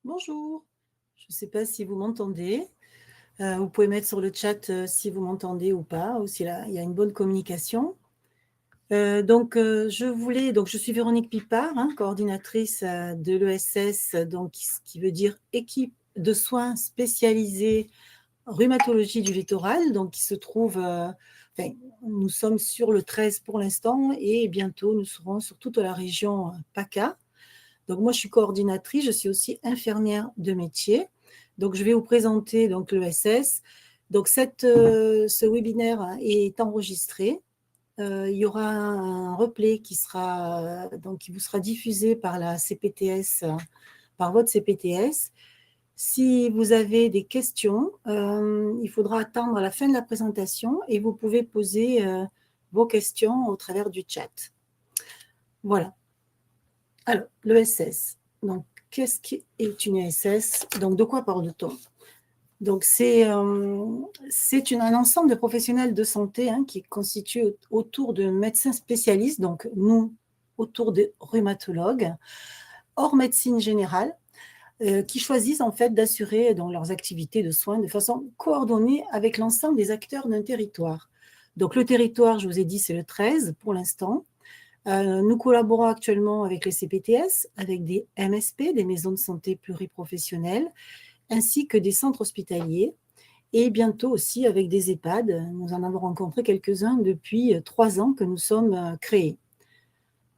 Bonjour, je ne sais pas si vous m'entendez. Vous pouvez mettre sur le chat si vous m'entendez ou pas, ou s'il il y a une bonne communication. Je suis Véronique Pipard, coordinatrice de l'ESS, donc ce qui veut dire équipe de soins spécialisés rhumatologie du littoral, donc qui se trouve, nous sommes sur le 13 pour l'instant et bientôt nous serons sur toute la région PACA. Donc moi je suis coordinatrice, je suis aussi infirmière de métier. Donc je vais vous présenter donc l'ESS. Donc ce webinaire est enregistré. Il y aura un replay qui vous sera diffusé par la CPTS, par votre CPTS. Si vous avez des questions, il faudra attendre la fin de la présentation et vous pouvez poser vos questions au travers du chat. Voilà. Alors, l'ESS. Donc, qu'est-ce qu'est une ESS? Donc, de quoi parle-t-on? Donc, c'est un ensemble de professionnels de santé qui est constitué autour de médecins spécialistes, donc nous, autour de rhumatologues, hors médecine générale, qui choisissent en fait d'assurer dans leurs activités de soins de façon coordonnée avec l'ensemble des acteurs d'un territoire. Donc, le territoire, je vous ai dit, c'est le 13 pour l'instant. Nous collaborons actuellement avec les CPTS, avec des MSP, des maisons de santé pluriprofessionnelles, ainsi que des centres hospitaliers, et bientôt aussi avec des EHPAD. Nous en avons rencontré quelques-uns depuis 3 ans que nous sommes créés.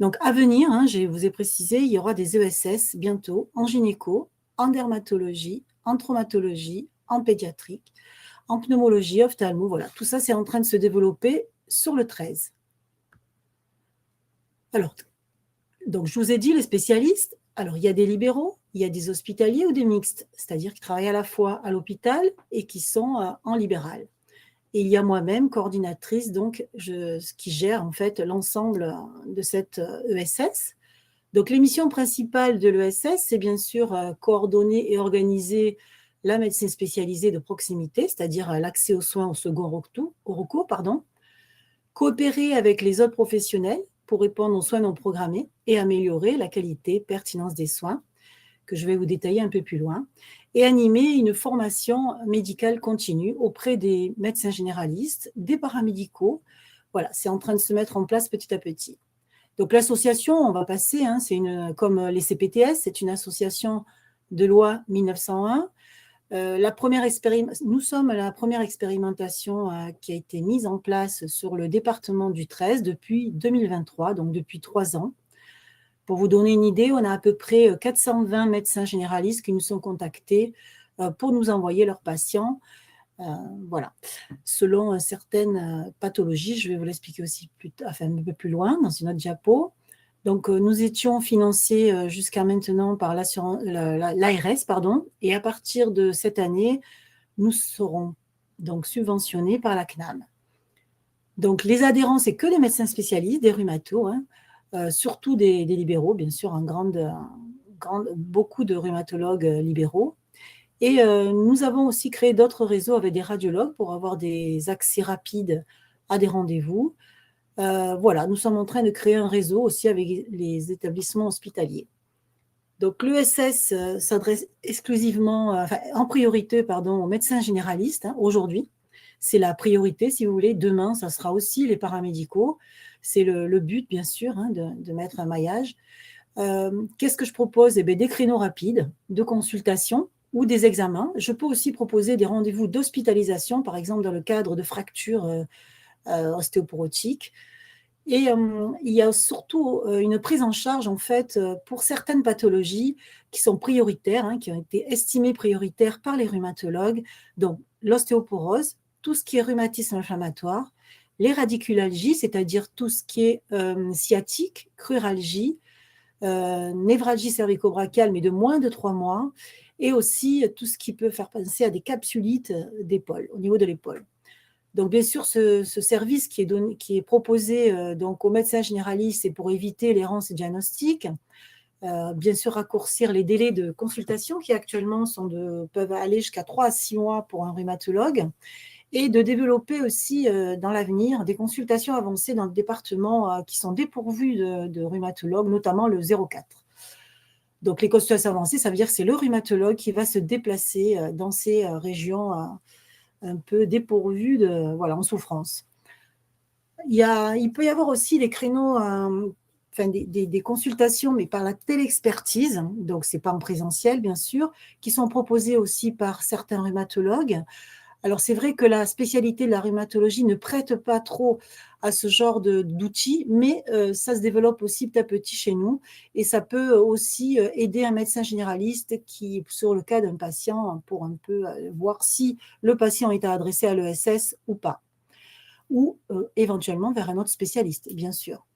Donc à venir, je vous ai précisé, il y aura des ESS bientôt en gynéco, en dermatologie, en traumatologie, en pédiatrique, en pneumologie, ophtalmo, voilà. Tout ça, c'est en train de se développer sur le 13. Alors, donc, je vous ai dit, les spécialistes, alors il y a des libéraux, il y a des hospitaliers ou des mixtes, c'est-à-dire qui travaillent à la fois à l'hôpital et qui sont en libéral. Et il y a moi-même, coordinatrice, donc, qui gère en fait l'ensemble de cette ESS. Donc, les missions principales de l'ESS, c'est bien sûr coordonner et organiser la médecine spécialisée de proximité, c'est-à-dire l'accès aux soins au second recours, coopérer avec les autres professionnels pour répondre aux soins non programmés et améliorer la qualité, pertinence des soins, que je vais vous détailler un peu plus loin, et animer une formation médicale continue auprès des médecins généralistes, des paramédicaux. Voilà, c'est en train de se mettre en place petit à petit. Donc l'association, on va passer, comme les CPTS, c'est une association de loi 1901. Nous sommes la première expérimentation qui a été mise en place sur le département du 13 depuis 2023, donc depuis 3 ans. Pour vous donner une idée, on a à peu près 420 médecins généralistes qui nous sont contactés pour nous envoyer leurs patients, voilà, selon certaines pathologies. Je vais vous l'expliquer aussi un peu plus loin dans une autre diapo. Donc, nous étions financés jusqu'à maintenant par l'ARS, et à partir de cette année, nous serons donc subventionnés par la CNAM. Donc, les adhérents, c'est que les médecins spécialistes, des rhumatos, surtout des libéraux, bien sûr, beaucoup de rhumatologues libéraux. Et nous avons aussi créé d'autres réseaux avec des radiologues pour avoir des accès rapides à des rendez-vous. Voilà, nous sommes en train de créer un réseau aussi avec les établissements hospitaliers. Donc, l'ESS s'adresse exclusivement, en priorité, aux médecins généralistes aujourd'hui. C'est la priorité, si vous voulez. Demain, ça sera aussi les paramédicaux. C'est le but, bien sûr, de mettre un maillage. Qu'est-ce que je propose? Des créneaux rapides de consultation ou des examens. Je peux aussi proposer des rendez-vous d'hospitalisation, par exemple dans le cadre de fractures ostéoporotiques. Et il y a surtout une prise en charge, en fait, pour certaines pathologies qui sont prioritaires, qui ont été estimées prioritaires par les rhumatologues. Donc, l'ostéoporose, tout ce qui est rhumatisme inflammatoire, les radiculalgies, c'est-à-dire tout ce qui est sciatique, cruralgie, névralgie cervico-brachiale, mais de moins de 3 mois, et aussi tout ce qui peut faire penser à des capsulites d'épaule, au niveau de l'épaule. Donc, bien sûr, ce service qui est proposé donc aux médecins généralistes, c'est pour éviter l'errance diagnostique, bien sûr raccourcir les délais de consultation qui actuellement peuvent aller jusqu'à 3 à 6 mois pour un rhumatologue, et de développer aussi dans l'avenir des consultations avancées dans le département qui sont dépourvues de rhumatologues, notamment le 04. Donc, les consultations avancées, ça veut dire que c'est le rhumatologue qui va se déplacer dans ces régions un peu dépourvues en souffrance. Il peut y avoir aussi des créneaux, des consultations, mais par la téléexpertise, donc ce n'est pas en présentiel, bien sûr, qui sont proposées aussi par certains rhumatologues. Alors, c'est vrai que la spécialité de la rhumatologie ne prête pas trop à ce genre d'outils, mais ça se développe aussi petit à petit chez nous et ça peut aussi aider un médecin généraliste qui, sur le cas d'un patient, pour un peu voir si le patient est adressé à l'ESS ou pas, ou éventuellement vers un autre spécialiste, bien sûr.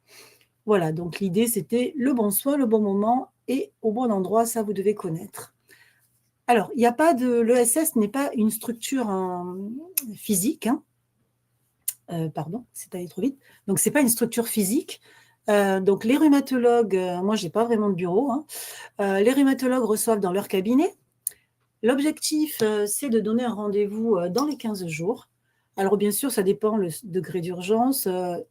Voilà, donc l'idée, c'était le bon soin, le bon moment et au bon endroit, ça, vous devez connaître. Alors, il n'y a pas l'ESS n'est pas une structure physique, hein. Pardon, c'est allé trop vite. Donc, ce n'est pas une structure physique. Donc, les rhumatologues, moi, je n'ai pas vraiment de bureau, hein. Les rhumatologues reçoivent dans leur cabinet. L'objectif, c'est de donner un rendez-vous dans les 15 jours. Alors, bien sûr, ça dépend le degré d'urgence.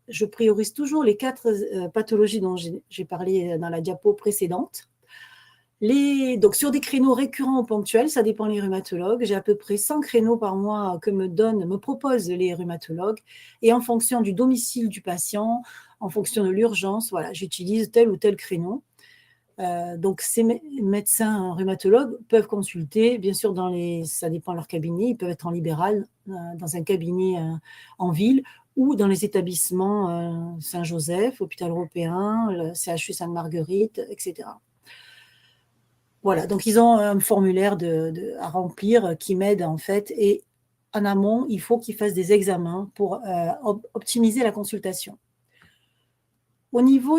Je priorise toujours les 4 pathologies dont j'ai parlé dans la diapo précédente. Donc, sur des créneaux récurrents ou ponctuels, ça dépend des rhumatologues. J'ai à peu près 100 créneaux par mois que me proposent les rhumatologues. Et en fonction du domicile du patient, en fonction de l'urgence, voilà, j'utilise tel ou tel créneau. Donc, ces médecins rhumatologues peuvent consulter, bien sûr, ça dépend de leur cabinet, ils peuvent être en libéral, dans un cabinet en ville ou dans les établissements Saint-Joseph, Hôpital Européen, le CHU Sainte-Marguerite, etc. Voilà, donc ils ont un formulaire à remplir qui m'aide en fait. Et en amont, il faut qu'ils fassent des examens pour optimiser la consultation. Au niveau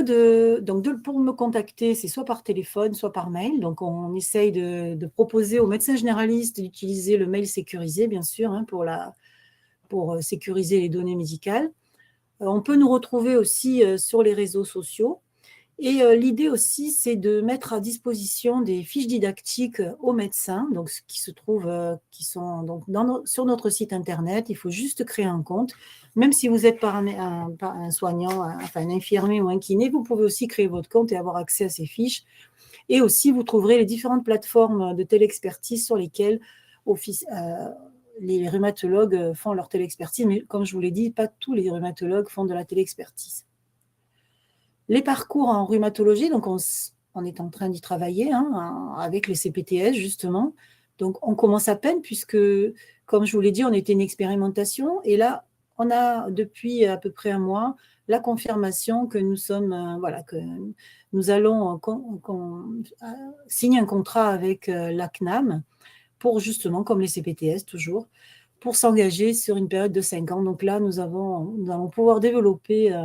pour me contacter, c'est soit par téléphone, soit par mail. Donc, on essaye de proposer aux médecins généralistes d'utiliser le mail sécurisé, bien sûr, hein, pour sécuriser les données médicales. On peut nous retrouver aussi sur les réseaux sociaux. Et l'idée aussi, c'est de mettre à disposition des fiches didactiques aux médecins, donc qui se trouvent, qui sont donc sur notre site internet. Il faut juste créer un compte. Même si vous êtes pas un soignant, un infirmier ou un kiné, vous pouvez aussi créer votre compte et avoir accès à ces fiches. Et aussi, vous trouverez les différentes plateformes de téléexpertise sur lesquelles les rhumatologues font leur téléexpertise. Mais comme je vous l'ai dit, pas tous les rhumatologues font de la téléexpertise. Les parcours en rhumatologie, donc on est en train d'y travailler avec les CPTS, justement. Donc, on commence à peine puisque, comme je vous l'ai dit, on était une expérimentation. Et là, on a, depuis à peu près un mois, la confirmation que nous sommes, que nous allons signer un contrat avec la CNAM pour justement, comme les CPTS toujours, pour s'engager sur une période de 5 ans. Donc là, nous allons pouvoir développer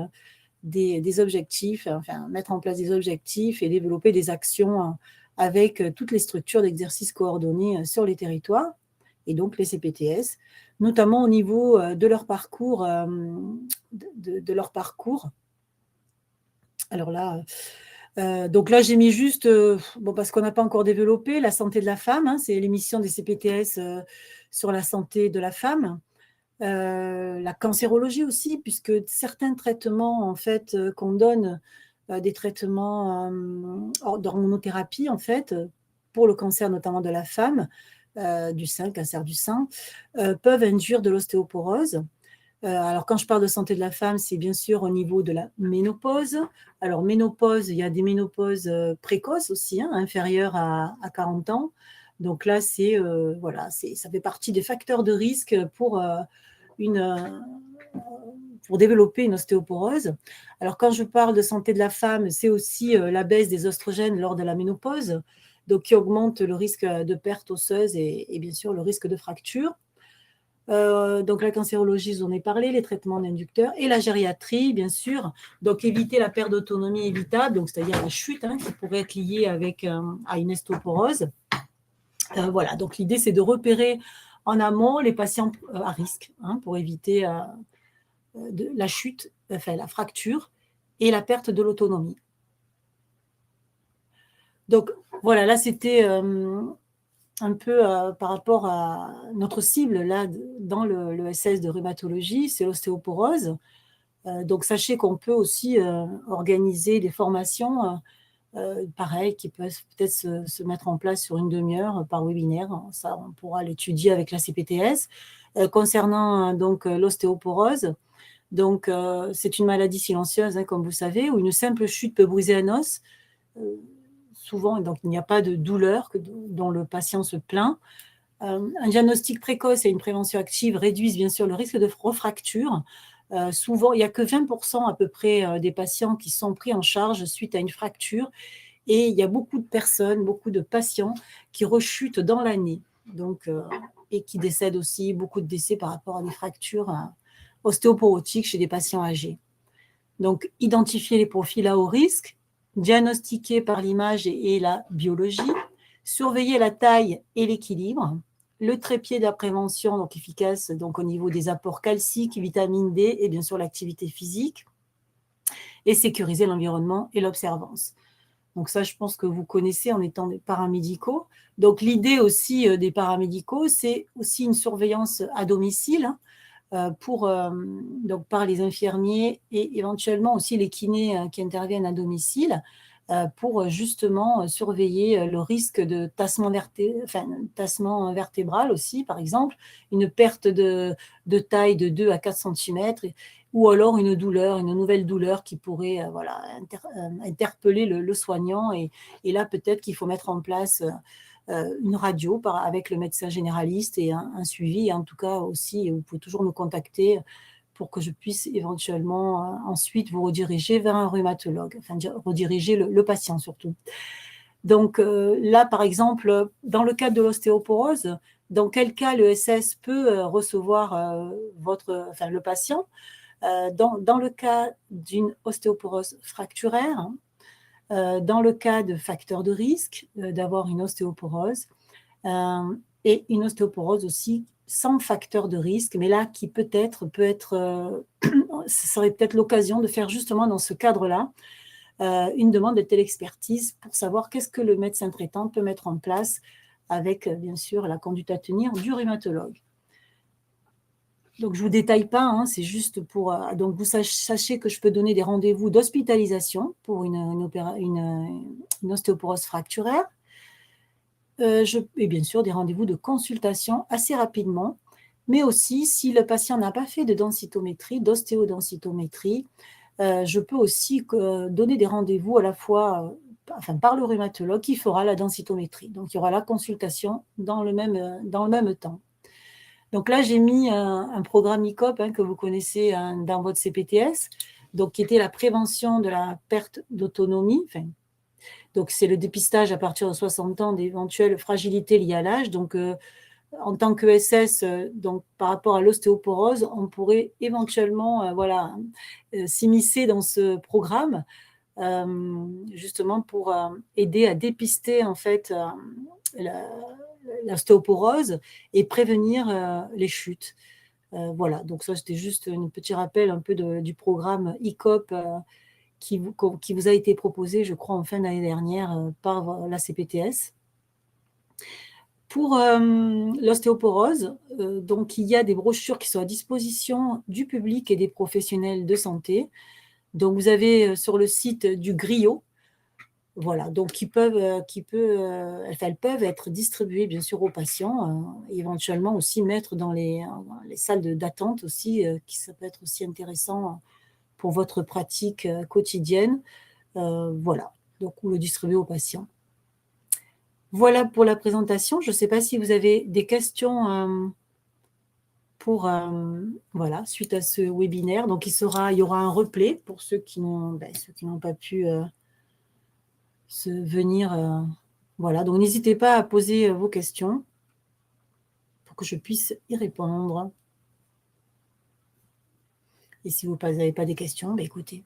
des objectifs, mettre en place des objectifs et développer des actions avec toutes les structures d'exercice coordonnés sur les territoires, et donc les CPTS, notamment au niveau de leur parcours. Alors là, donc là, j'ai mis juste, parce qu'on n'a pas encore développé la santé de la femme, hein, c'est l'émission des CPTS sur la santé de la femme. La cancérologie aussi, puisque certains traitements en fait qu'on donne, des traitements d'hormonothérapie en fait pour le cancer notamment de la femme, du sein, cancer du sein, peuvent induire de l'ostéoporose. Alors quand je parle de santé de la femme, c'est bien sûr au niveau de la ménopause. Alors ménopause, il y a des ménopauses précoces aussi, hein, inférieures à 40 ans. Donc là, ça fait partie des facteurs de risque pour développer une ostéoporose. Alors, quand je parle de santé de la femme, c'est aussi la baisse des oestrogènes lors de la ménopause, donc qui augmente le risque de perte osseuse et bien sûr le risque de fracture. Donc, la cancérologie, j'en ai parlé, les traitements d'inducteurs et la gériatrie, bien sûr. Donc, éviter la perte d'autonomie évitable, donc c'est-à-dire la chute qui pourrait être liée à une ostéoporose. Voilà, donc l'idée, c'est de repérer en amont les patients à risque pour éviter la chute, la fracture et la perte de l'autonomie. Donc, voilà, là, c'était un peu par rapport à notre cible, là, dans le SS de rhumatologie, c'est l'ostéoporose. Donc, sachez qu'on peut aussi organiser des formations pareil, qui peuvent peut-être se mettre en place sur une demi-heure par webinaire. Ça, on pourra l'étudier avec la CPTS. Concernant donc l'ostéoporose, donc c'est une maladie silencieuse, hein, comme vous savez, où une simple chute peut briser un os. Souvent, donc, il n'y a pas de douleur dont le patient se plaint. Un diagnostic précoce et une prévention active réduisent bien sûr le risque de refracture. Souvent, il n'y a que 20% à peu près des patients qui sont pris en charge suite à une fracture. Et il y a beaucoup de personnes, beaucoup de patients qui rechutent dans l'année. Donc, et qui décèdent aussi, beaucoup de décès par rapport à des fractures ostéoporotiques chez des patients âgés. Donc, identifier les profils à haut risque, diagnostiquer par l'image et la biologie, surveiller la taille et l'équilibre, le trépied de la prévention, donc efficace donc au niveau des apports calciques, vitamine D et bien sûr l'activité physique, et sécuriser l'environnement et l'observance. Donc ça, je pense que vous connaissez en étant des paramédicaux. Donc l'idée aussi des paramédicaux, c'est aussi une surveillance à domicile, donc par les infirmiers et éventuellement aussi les kinés qui interviennent à domicile pour justement surveiller le risque de tassement, tassement vertébral aussi, par exemple, une perte de taille de 2 à 4 cm, ou alors une douleur, une nouvelle douleur qui pourrait voilà, interpeller le soignant. Et là, peut-être qu'il faut mettre en place une radio avec le médecin généraliste et un suivi. En tout cas aussi, vous pouvez toujours me contacter pour que je puisse éventuellement ensuite vous rediriger vers un rhumatologue, enfin rediriger le patient surtout. Donc là, par exemple, dans le cadre de l'ostéoporose, dans quel cas le SS peut recevoir le patient dans le cas d'une ostéoporose fracturaire, dans le cas de facteurs de risque d'avoir une ostéoporose, et une ostéoporose aussi sans facteur de risque, mais là qui peut-être, ce serait peut-être l'occasion de faire justement dans ce cadre-là une demande de télexpertise pour savoir qu'est-ce que le médecin traitant peut mettre en place avec, bien sûr, la conduite à tenir du rhumatologue. Donc, je ne vous détaille pas, hein, c'est juste pour... donc, vous sachez que je peux donner des rendez-vous d'hospitalisation pour une ostéoporose fracturaire. Et bien sûr, des rendez-vous de consultation assez rapidement. Mais aussi, si le patient n'a pas fait de densitométrie, d'ostéodensitométrie, je peux aussi donner des rendez-vous à la fois par le rhumatologue qui fera la densitométrie. Donc, il y aura la consultation dans le même temps. Donc là, j'ai mis un programme ICOP que vous connaissez dans votre CPTS, donc qui était la prévention de la perte d'autonomie. Donc c'est le dépistage à partir de 60 ans d'éventuelles fragilités liées à l'âge. Donc en tant que SS, donc par rapport à l'ostéoporose, on pourrait éventuellement s'immiscer dans ce programme justement pour aider à dépister en fait l'ostéoporose et prévenir les chutes. Voilà, donc ça c'était juste un petit rappel un peu du programme ICOP qui vous a été proposé, je crois, en fin d'année dernière par la CPTS. Pour l'ostéoporose, donc il y a des brochures qui sont à disposition du public et des professionnels de santé. Donc vous avez sur le site du Griot, voilà, donc elles peuvent être distribuées bien sûr aux patients, éventuellement aussi mettre dans les salles d'attente aussi, ça peut être aussi intéressant pour votre pratique quotidienne, voilà, donc ou le distribuer aux patients. Voilà pour la présentation. Je ne sais pas si vous avez des questions voilà, suite à ce webinaire. Donc il y aura un replay pour ceux qui n'ont pas pu venir. Voilà, donc n'hésitez pas à poser vos questions pour que je puisse y répondre. Et si vous n'avez pas des questions, écoutez,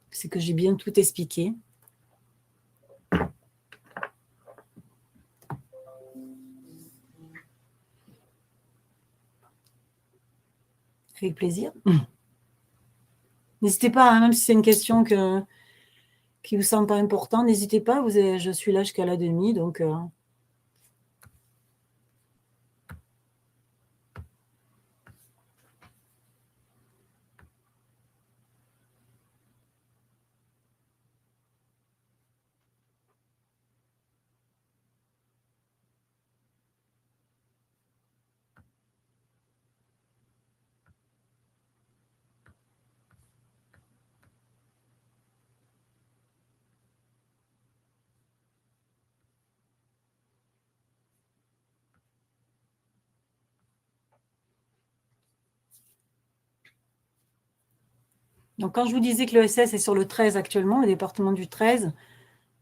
c'est que j'ai bien tout expliqué. Avec plaisir. N'hésitez pas, hein, même si c'est une question qui ne vous semble pas importante, n'hésitez pas, je suis là jusqu'à la demi, donc... Donc, quand je vous disais que l'ESS est sur le 13 actuellement, le département du 13,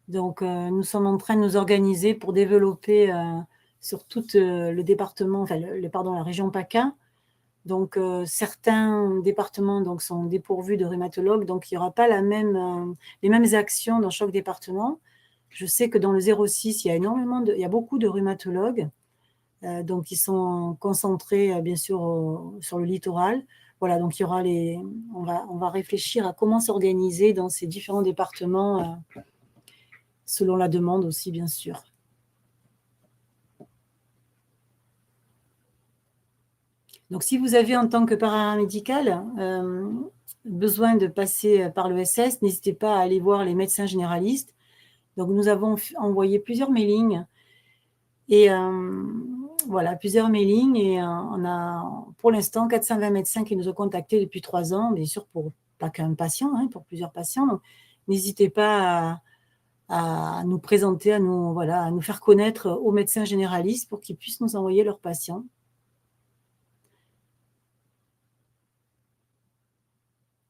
donc nous sommes en train de nous organiser pour développer sur tout le département, enfin, pardon, la région PACA. Donc, certains départements donc, sont dépourvus de rhumatologues, donc il n'y aura pas les mêmes actions dans chaque département. Je sais que dans le 06, il y a beaucoup de rhumatologues, donc ils sont concentrés bien sûr sur le littoral. Voilà, donc il y aura on va réfléchir à comment s'organiser dans ces différents départements, selon la demande aussi, bien sûr. Donc, si vous avez en tant que paramédical besoin de passer par l'ESS, n'hésitez pas à aller voir les médecins généralistes. Donc, nous avons envoyé plusieurs mailings et voilà, plusieurs mailings et on a pour l'instant 420 médecins qui nous ont contactés depuis 3 ans, bien sûr pour pas qu'un patient, hein, pour plusieurs patients. Donc, n'hésitez pas à nous présenter, à nous faire connaître aux médecins généralistes pour qu'ils puissent nous envoyer leurs patients.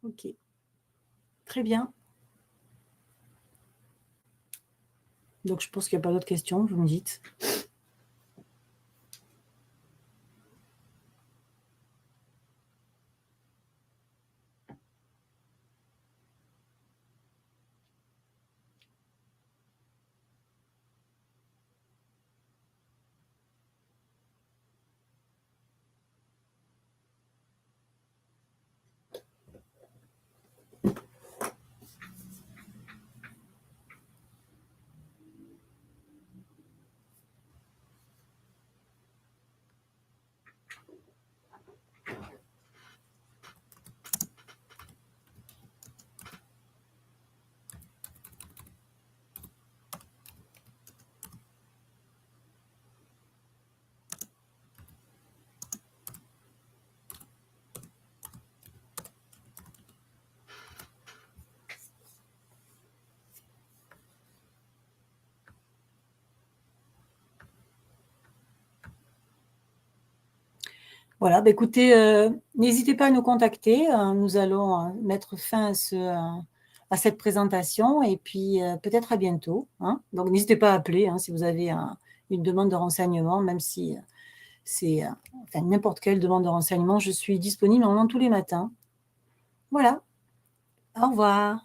Ok, très bien. Donc, je pense qu'il n'y a pas d'autres questions, vous me dites. Voilà, bah écoutez, n'hésitez pas à nous contacter. Nous allons mettre fin à cette présentation et puis peut-être à bientôt, hein. Donc, n'hésitez pas à appeler hein, si vous avez une demande de renseignement, même si c'est enfin, n'importe quelle demande de renseignement. Je suis disponible normalement tous les matins. Voilà, au revoir.